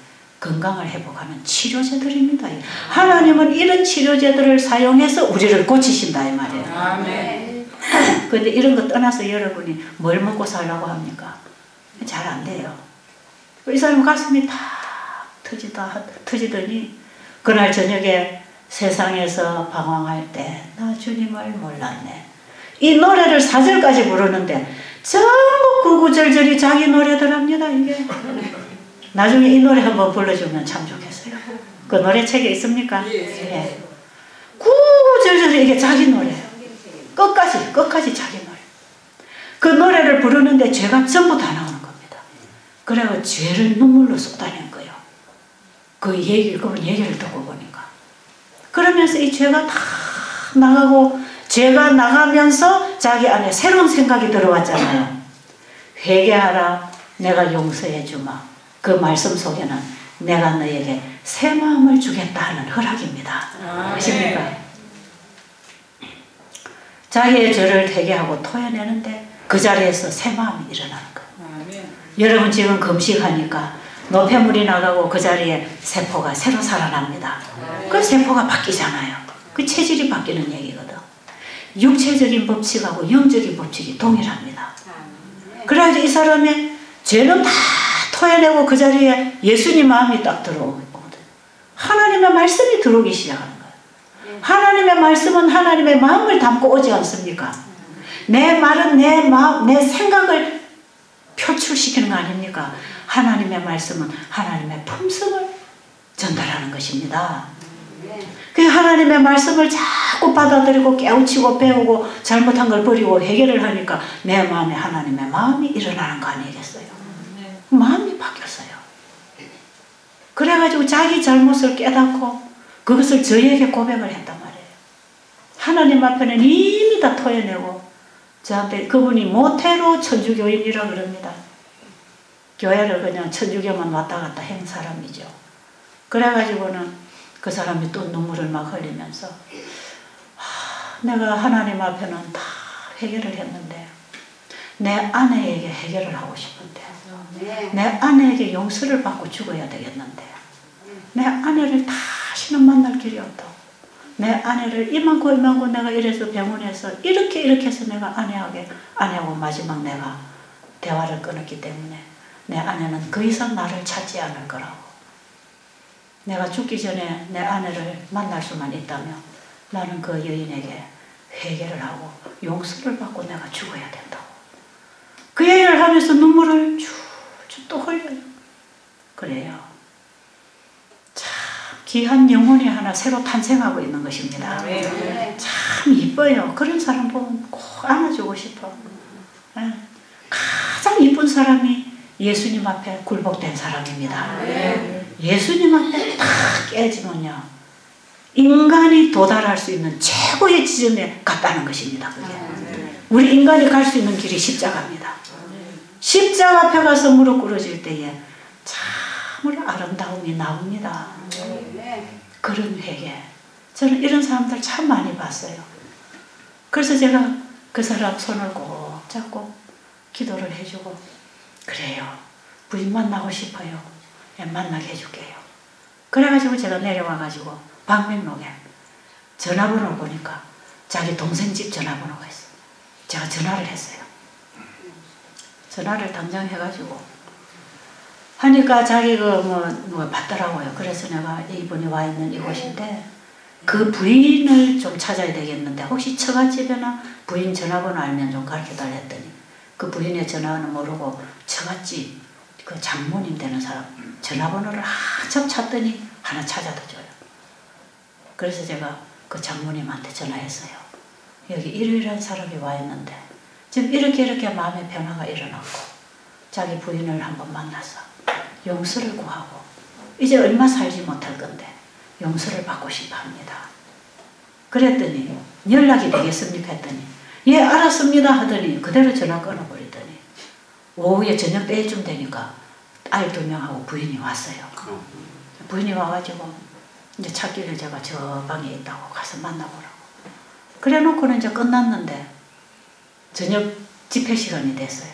건강을 회복하는 치료제들입니다. 하나님은 이런 치료제들을 사용해서 우리를 고치신다 이 말이에요. 그런데 이런 거 떠나서 여러분이 뭘 먹고 살라고 합니까? 잘 안 돼요. 이 사람 가슴이 탁 터지더니 그날 저녁에 세상에서 방황할 때 나 주님을 몰랐네. 이 노래를 4절까지 부르는데 전부 구구절절이 자기 노래들합니다. 이게 나중에 이 노래 한번 불러주면 참 좋겠어요. 그 노래책에 있습니까? 예. 구구절절이 이게 자기 노래예요. 끝까지 자기 노래. 그 노래를 부르는데 죄가 전부 다 나오는 겁니다. 그래서 죄를 눈물로 쏟아낸 거예요. 그분 얘기를 듣고 보니까. 그러면서 이 죄가 다 나가고, 죄가 나가면서 자기 안에 새로운 생각이 들어왔잖아요. 회개하라, 내가 용서해 주마. 그 말씀 속에는 내가 너에게 새 마음을 주겠다 하는 허락입니다. 아십니까? 자기의 죄를 회개하고 토해내는데 그 자리에서 새 마음이 일어나는 거예요. 여러분 지금 금식하니까 노폐물이 나가고 그 자리에 세포가 새로 살아납니다. 그 세포가 바뀌잖아요. 그 체질이 바뀌는 얘기거든. 육체적인 법칙하고 영적인 법칙이 동일합니다. 그래가지고 이 사람의 죄는 다 토해내고 그 자리에 예수님 마음이 딱 들어오거든. 하나님의 말씀이 들어오기 시작하는 거예요. 하나님의 말씀은 하나님의 마음을 담고 오지 않습니까? 내 말은 내 마음, 내 생각을 표출시키는 거 아닙니까? 하나님의 말씀은 하나님의 품성을 전달하는 것입니다. 그 하나님의 말씀을 자꾸 받아들이고 깨우치고 배우고 잘못한 걸 버리고 해결을 하니까 내 마음에 하나님의 마음이 일어나는 거 아니겠어요? 마음이 바뀌었어요. 그래가지고 자기 잘못을 깨닫고 그것을 저에게 고백을 했단 말이에요. 하나님 앞에는 이미 다 토해내고 저한테 그분이 모태로 천주교인이라 그럽니다. 교회를 그냥 천주교만 왔다 갔다 한 사람이죠. 그래가지고는 그 사람이 또 눈물을 막 흘리면서 내가 하나님 앞에는 다 해결을 했는데 내 아내에게 해결을 하고 싶은데 내 아내에게 용서를 받고 죽어야 되겠는데 내 아내를 다시는 만날 길이 없다고. 내 아내를 이만고 내가 이래서 병원에서 이렇게 해서 내가 아내하고 마지막 내가 대화를 끊었기 때문에 내 아내는 그 이상 나를 찾지 않을 거라고. 내가 죽기 전에 내 아내를 만날 수만 있다면 나는 그 여인에게 회개를 하고 용서를 받고 내가 죽어야 된다고. 그 얘기를 하면서 눈물을 쭉쭉 또 흘려요. 그래요. 참 귀한 영혼이 하나 새로 탄생하고 있는 것입니다. 참 이뻐요. 그런 사람 보면 꼭 안아주고 싶어. 가장 이쁜 사람이 예수님 앞에 굴복된 사람입니다. 예수님 앞에 딱 깨지면요, 인간이 도달할 수 있는 최고의 지점에 갔다는 것입니다. 그게. 우리 인간이 갈 수 있는 길이 십자가입니다. 십자가 앞에 가서 무릎 꿇어질 때에 참으로 아름다움이 나옵니다. 그런 회개. 저는 이런 사람들 참 많이 봤어요. 그래서 제가 그 사람 손을 꼭 잡고 기도를 해주고, 그래요, 부인 만나고 싶어요. 만나게 해줄게요. 그래가지고 제가 내려와가지고 방명록에 전화번호를 보니까 자기 동생 집 전화번호가 있어요. 제가 전화를 했어요. 전화를 당장 해가지고 하니까 자기가 뭐 받더라고요. 그래서 내가 이분이 와 있는 이곳인데 그 부인을 좀 찾아야 되겠는데 혹시 처갓집이나 부인 전화번호 알면 좀 가르쳐달라 했더니 그 부인의 전화는 모르고 처갓집 그 장모님 되는 사람 전화번호를 한참 찾더니 하나 찾아다 줘요. 그래서 제가 그 장모님한테 전화했어요. 여기 이러이러한 사람이 와 있는데 지금 이렇게 마음의 변화가 일어났고 자기 부인을 한번 만나서 용서를 구하고 이제 얼마 살지 못할 건데 용서를 받고 싶어 합니다. 그랬더니 연락이 되겠습니까 했더니 예 알았습니다 하더니 그대로 전화 끊어버리더니 오후에 저녁 때쯤 되니까 아이 2명하고 부인이 왔어요. 부인이 와가지고 이제 찾기를 제가 저 방에 있다고 가서 만나보라고. 그래 놓고는 이제 끝났는데 저녁 집회 시간이 됐어요.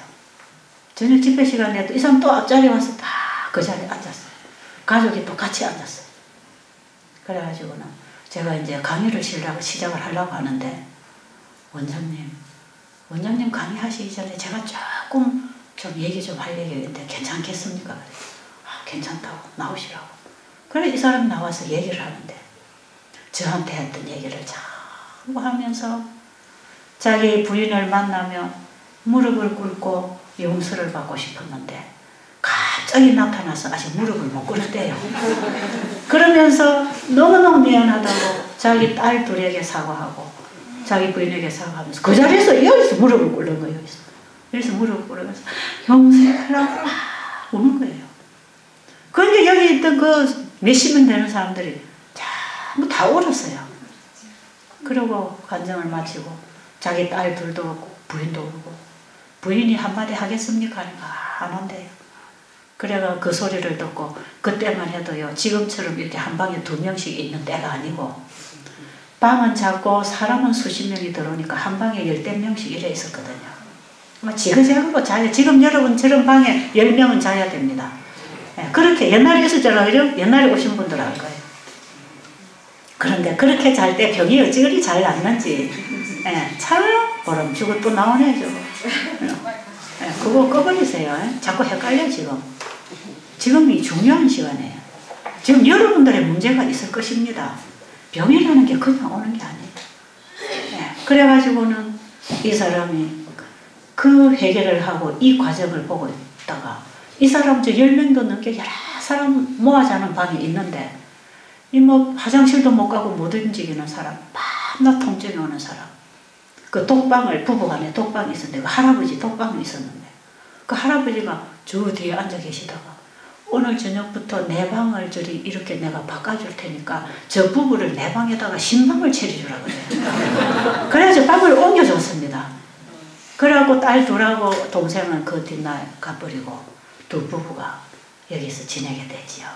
저녁 집회 시간에 또 이 사람 또 앞자리에 와서 다 그 자리에 앉았어요. 가족이 또 같이 앉았어요. 그래가지고는 제가 이제 강의를 시작을 하려고 하는데 원장님 강의하시기 전에 제가 조금 좀 얘기 좀 할 얘기가 있는데 괜찮겠습니까? 괜찮다고 나오시라고. 그래 이 사람이 나와서 얘기를 하는데 저한테 했던 얘기를 자꾸 하면서 자기 부인을 만나며 무릎을 꿇고 용서를 받고 싶었는데 갑자기 나타나서 아직 무릎을 못 꿇었대요. 그러면서 너무너무 미안하다고 자기 딸 둘에게 사과하고 자기 부인에게 사과하면서 그 자리에서 여기서 무릎을 꿇는 거예요. 여기서 무릎을 꿇으면서 용서해라고 우는 거예요. 그런데 여기 있던 그 몇십 명 되는 사람들이 전부 다 울었어요. 그리고 간증을 마치고 자기 딸 둘도 울고 부인도 울고 부인이 한마디 하겠습니까? 하니까 안 한대요. 그래가 그 소리를 듣고 그때만 해도요 지금처럼 이렇게 한 방에 2명씩 있는 때가 아니고 방은 작고 사람은 수십 명이 들어오니까 한 방에 10-10명씩 이래 있었거든요. 지그재그로 자야, 지금 여러분 저런 방에 10명은 자야 됩니다. 그렇게 옛날에 있었잖아요. 옛날에 오신 분들 알 거예요. 그런데 그렇게 잘 때 병이 어찌 그리 잘 낫는지 참 보름 주고 또 나오네 저거. 그거 꺼버리세요. 자꾸 헷갈려 지금이 중요한 시간이에요. 지금 여러분들의 문제가 있을 것입니다. 병이라는 게 그냥 오는 게 아니에요. 그래가지고는 이 사람이 그 해결을 하고 이 과정을 보고 있다가 이 사람 저 10명도 넘게 여러 사람 모아 자는 방이 있는데 이 뭐 화장실도 못 가고 못 움직이는 사람, 밤낮 통증이 오는 사람, 그 독방을 부부간에 독방이 있었는데 그 할아버지 독방이 있었는데 그 할아버지가 저 뒤에 앉아 계시다가 오늘 저녁부터 내 방을 저리 이렇게 내가 바꿔줄 테니까 저 부부를 내 방에다가 신방을 차려주라 그래요. 그래서 방을 옮겨줬습니다. 그래갖고 딸 둘하고 동생은 그 뒷날 가버리고 두 부부가 여기서 지내게 되지요.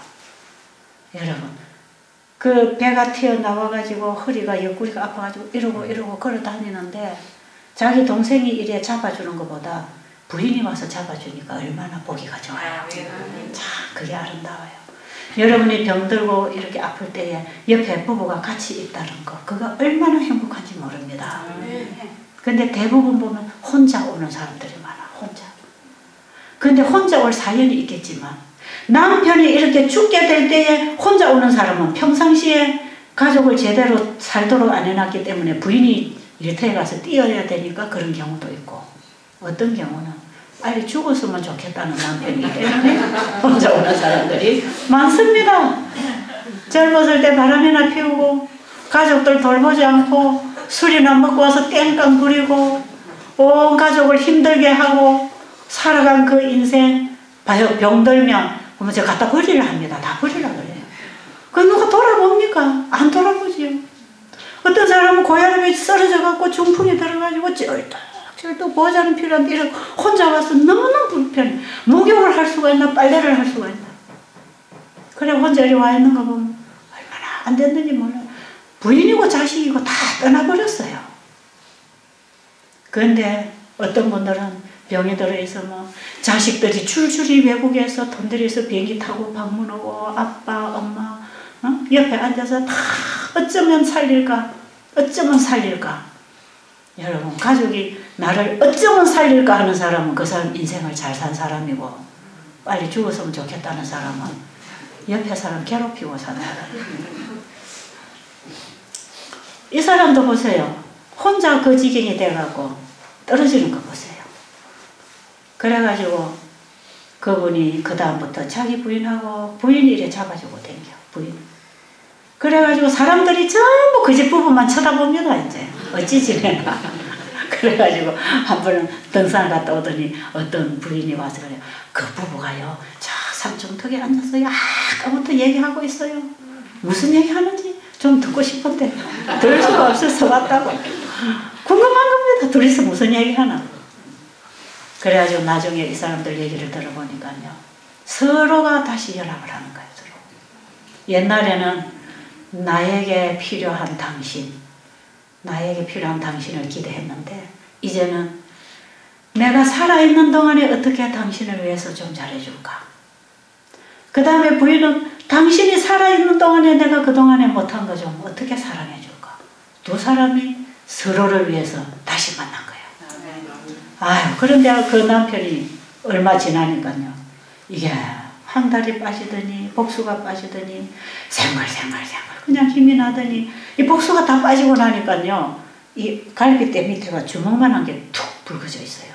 여러분, 그 배가 튀어나와가지고 허리가 옆구리가 아파가지고 이러고 걸어 다니는데 자기 동생이 이래 잡아주는 것보다 부인이 와서 잡아주니까 얼마나 보기가 좋아요. 참 그게 아름다워요. 여러분이 병들고 이렇게 아플 때에 옆에 부부가 같이 있다는 거, 그거 얼마나 행복한지 모릅니다. 근데 대부분 보면 혼자 오는 사람들이 많아. 혼자. 근데 혼자 올 사연이 있겠지만 남편이 이렇게 죽게 될 때에 혼자 오는 사람은 평상시에 가족을 제대로 살도록 안 해놨기 때문에 부인이 일터에 가서 뛰어야 되니까 그런 경우도 있고, 어떤 경우는 빨리 죽었으면 좋겠다는 남편이기 때문에 혼자 오는 사람들이 많습니다. 젊었을 때 바람이나 피우고 가족들 돌보지 않고 술이나 먹고 와서 땡깡 부리고 온 가족을 힘들게 하고 살아간 그 인생, 병들면 보면 제가 갖다 버리려 합니다. 다 버리라 그래요. 그 누가 돌아봅니까? 안 돌아보지요. 어떤 사람은 고혈압이 쓰러져갖고 중풍이 들어가지고 쩔뚝 보호자는 필요한데 이러고 혼자 와서 너무너무 불편해. 목욕을 할 수가 있나 빨래를 할 수가 있나. 그래 혼자 이리 와 있는 거 보면 얼마나 안 됐는지 몰라요. 부인이고 자식이고 다 떠나버렸어요. 그런데 어떤 분들은 병이 들어있으면 자식들이 줄줄이 외국에서 돈 들여서 비행기 타고 방문 오고 아빠 엄마 옆에 앉아서 다 어쩌면 살릴까 여러분, 가족이 나를 어쩌면 살릴까 하는 사람은 그 사람 인생을 잘 산 사람이고, 빨리 죽었으면 좋겠다는 사람은 옆에 사람 괴롭히고 사는 사람. 이 사람도 보세요. 혼자 그 지경이 돼갖고 떨어지는 거 보세요. 그래가지고 그분이 그 다음부터 자기 부인하고 부인 이래 잡아주고 댕겨. 부인. 그래가지고 사람들이 전부 그 집 부부만 쳐다봅니다. 이제 어찌 지내나. 그래가지고 한 번은 등산을 갔다 오더니 어떤 부인이 와서 그래요. 그 부부가요 저 삼중턱에 앉아서 아까부터 얘기하고 있어요. 무슨 얘기하는지 좀 듣고 싶은데 들을 수가 없어서 왔다고. 궁금한 겁니다. 둘이서 무슨 얘기하나. 그래가지고 나중에 이 사람들 얘기를 들어보니까요, 서로가 다시 연락을 하는 거예요. 서로. 옛날에는 나에게 필요한 당신을 기대했는데 이제는 내가 살아있는 동안에 어떻게 당신을 위해서 좀 잘해줄까. 그 다음에 부인은 당신이 살아있는 동안에 내가 그동안에 못한 거 좀 어떻게 사랑해줄까. 두 사람이 서로를 위해서 다시 만난 거예요. 아유, 그런데 그 남편이 얼마 지나니까요, 이게 한 달이 빠지더니 복수가 빠지더니 생글 그냥 힘이 나더니 이 복수가 다 빠지고 나니까요, 이 갈비뼈 밑에가 주먹만한 게 툭 붉어져 있어요.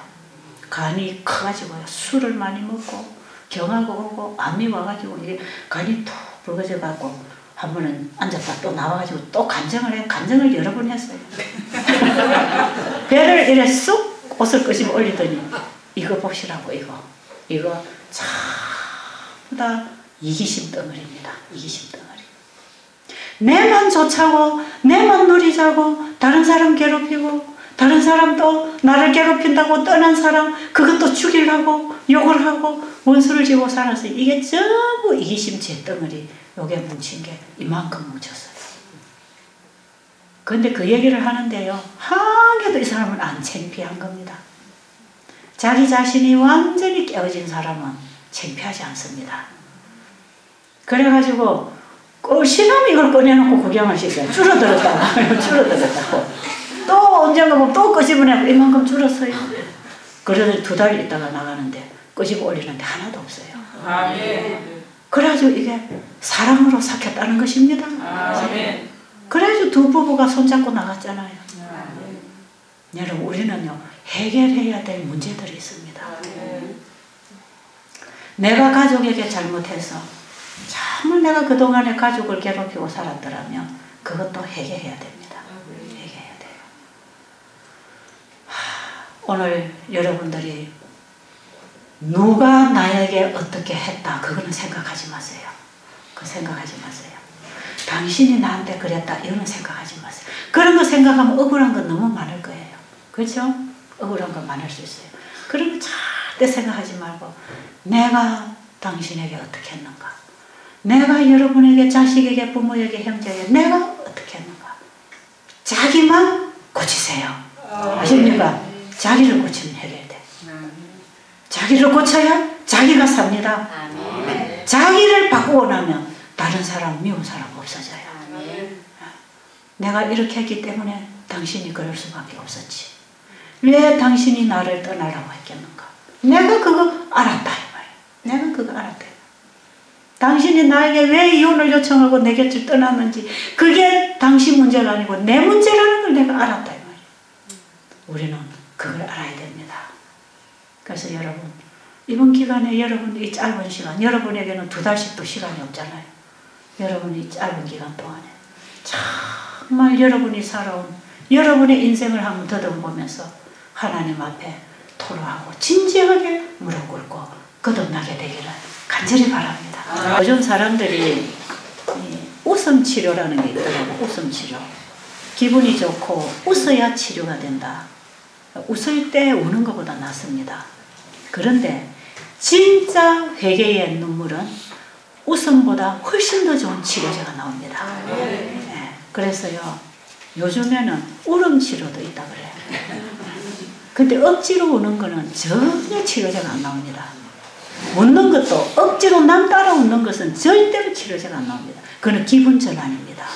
간이 커가지고요, 술을 많이 먹고 경하고 오고 암이 와가지고 이게 간이 툭 붉어져 갖고 한 번은 앉았다 또 나와가지고 또 간증을 여러 번 했어요. 배를 이래 쑥 옷을 끄집어 올리더니 이거 보시라고. 이거 전부 다 이기심 덩어리입니다. 이기심 덩어리. 내만 좋자고 내만 누리자고 다른 사람 괴롭히고 다른 사람도 나를 괴롭힌다고 떠난 사람 그것도 죽이려고 욕을 하고 원수를 지고 살았어요. 이게 전부 이기심 잿덩어리. 요게 뭉친 게 이만큼 뭉쳤어요. 그런데 그 얘기를 하는데요, 한 개도 이 사람은 안 창피한 겁니다. 자기 자신이 완전히 깨어진 사람은 창피하지 않습니다. 그래가지고 신하면 이걸 꺼내놓고 구경을 시켜요. 줄어들었다고. 또 언젠가 보면 또 끄집어내고 이만큼 줄었어요. 그러더니 2달 있다가 나가는데 끄집어 올리는데 하나도 없어요. 아멘. 그래가지고 이게 사랑으로 삭혔다는 것입니다. 아멘. 그래가지고 두 부부가 손잡고 나갔잖아요. 아멘. 여러분, 우리는요 해결해야 될 문제들이 있습니다. 아멘. 내가 가족에게 잘못해서 정말 내가 그동안에 가족을 괴롭히고 살았더라면 그것도 해결해야 됩니다. 해결해야 돼요. 오늘 여러분들이 누가 나에게 어떻게 했다 그거는 생각하지 마세요. 그거 생각하지 마세요. 당신이 나한테 그랬다 이거는 생각하지 마세요. 그런 거 생각하면 억울한 건 너무 많을 거예요. 그렇죠? 억울한 건 많을 수 있어요. 그러면 잘 절대 생각하지 말고 내가 당신에게 어떻게 했는가, 내가 여러분에게, 자식에게, 부모에게, 형제에게 내가 어떻게 했는가. 자기만 고치세요. 아십니까? 자기를 고치면 해결돼. 자기를 고쳐야 자기가 삽니다. 자기를 바꾸고 나면 다른 사람, 미운 사람 없어져요. 내가 이렇게 했기 때문에 당신이 그럴 수밖에 없었지. 왜 당신이 나를 떠나라고 했겠는가? 내가 그거 알았다 이 말이야. 내가 그거 알았다. 당신이 나에게 왜 이혼을 요청하고 내 곁을 떠났는지 그게 당신 문제가 아니고 내 문제라는 걸 내가 알았다 이 말이야. 우리는 그걸 알아야 됩니다. 그래서 여러분, 이번 기간에 여러분 이 짧은 시간, 여러분에게는 2달씩도 시간이 없잖아요. 여러분이 짧은 기간 동안에 정말 여러분이 살아온 여러분의 인생을 한번 더듬보면서 하나님 앞에 토로하고 진지하게 무릎 꿇고 거듭나게 되기를 간절히 바랍니다. 요즘 사람들이 웃음 치료라는 게 있더라고. 웃음 치료. 기분이 좋고 웃어야 치료가 된다. 웃을 때 우는 것보다 낫습니다. 그런데 진짜 회개의 눈물은 웃음보다 훨씬 더 좋은 치료제가 나옵니다. 네. 그래서요, 요즘에는 울음 치료도 있다 그래요. 근데 억지로 우는 거는 전혀 치료제가 안 나옵니다. 웃는 것도 억지로 남 따라 웃는 것은 절대로 치료제가 안 나옵니다. 그건 기분 전환입니다.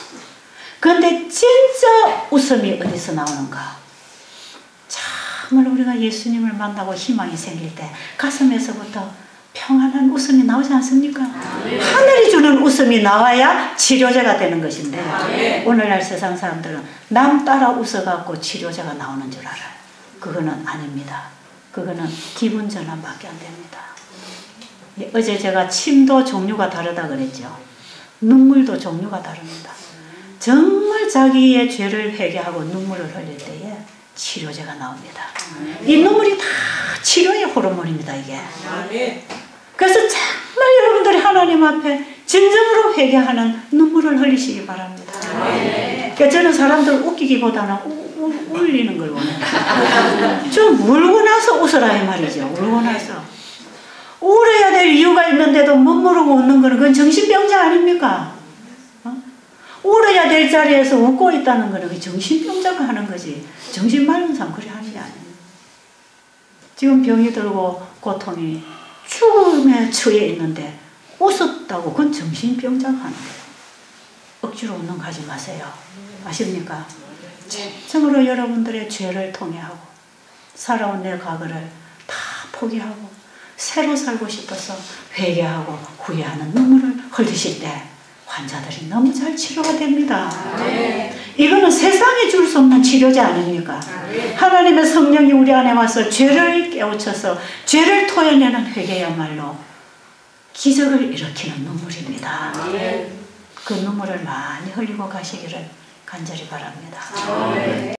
그런데 진짜 웃음이 어디서 나오는가? 정말 우리가 예수님을 만나고 희망이 생길 때 가슴에서부터 평안한 웃음이 나오지 않습니까? 하늘이 주는 웃음이 나와야 치료제가 되는 것인데 오늘날 세상 사람들은 남 따라 웃어갖고 치료제가 나오는 줄 알아요. 그거는 아닙니다. 그거는 기분 전환밖에 안 됩니다. 어제 제가 침도 종류가 다르다 그랬죠. 눈물도 종류가 다릅니다. 정말 자기의 죄를 회개하고 눈물을 흘릴 때에 치료제가 나옵니다. 이 눈물이 다 치료의 호르몬입니다, 이게. 그래서 정말 여러분들이 하나님 앞에 진정으로 회개하는 눈물을 흘리시기 바랍니다. 그러니까 저는 사람들 웃기기보다는 울리는 걸 원해요. 좀 울고 나서 웃어라 이 말이죠. 울고 나서. 울어야 될 이유가 있는데도 못 모르고 웃는 거는 그건 정신병자 아닙니까? 울어야 될 자리에서 웃고 있다는 거는 정신병자가 하는 거지. 정신 맑은 사람 그리 하는 게 아닙니다. 지금 병이 들고 고통이 죽음에 처해 있는데 웃었다고 그건 정신병자가 하는 거예요. 억지로 웃는 거 하지 마세요. 아십니까? 진정으로 여러분들의 죄를 통해하고 살아온 내 과거를 다 포기하고 새로 살고 싶어서 회개하고 후회하는 눈물을 흘리실 때 환자들이 너무 잘 치료가 됩니다. 이거는 세상에 줄 수 없는 치료제 아닙니까? 하나님의 성령이 우리 안에 와서 죄를 깨우쳐서 죄를 토해내는 회개야말로 기적을 일으키는 눈물입니다. 그 눈물을 많이 흘리고 가시기를 간절히 바랍니다.